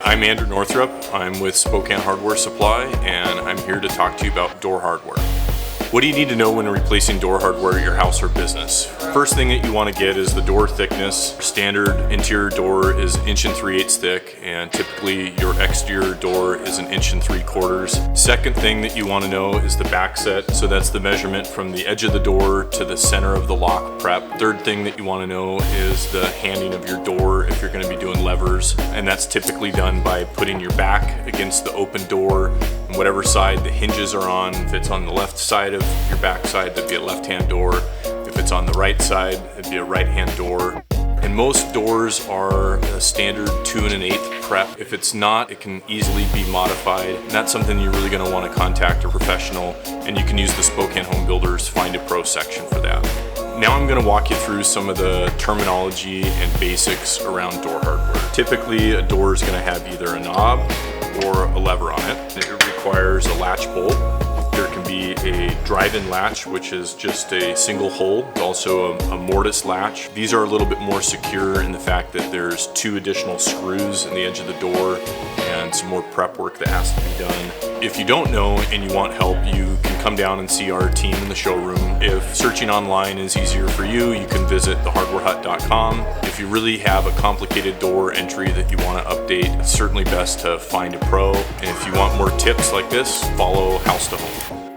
I'm Andrew Northrop. I'm with Spokane Hardware Supply, and I'm here to talk to you about door hardware. What do you need to know when replacing door hardware at your house or business? First thing that you want to get is the door thickness. Standard interior door is 1 3/8 inches thick, and typically your exterior door is 1 3/4 inches. Second thing that you want to know is the back set. So that's the measurement from the edge of the door to the center of the lock prep. Third thing that you want to know is the handing of your door if you're going to be doing levers, and that's typically done by putting your back against the open door, and whatever side the hinges are on. If it's on the left side of your back side, that'd be a left-hand door. If it's on the right side, it'd be a right-hand door. And most doors are a standard 2 1/8 prep. If it's not, it can easily be modified. And that's something you're really going to want to contact a professional, and you can use the Spokane Home Builders Find a Pro section for that. Now I'm going to walk you through some of the terminology and basics around door hardware. Typically, a door is going to have either a knob or a lever on it. It requires a latch bolt. There can be a drive-in latch, which is just a single hole. Also a mortise latch. These are a little bit more secure in the fact that there's 2 additional screws in the edge of the door and some more prep work that has to be done. If you don't know and you want help, you can come down and see our team in the showroom. If searching online is easier for you, you can visit thehardwarehut.com. If you really have a complicated door entry that you want to update, it's certainly best to find a pro. And if you want more tips like this, follow House to Home.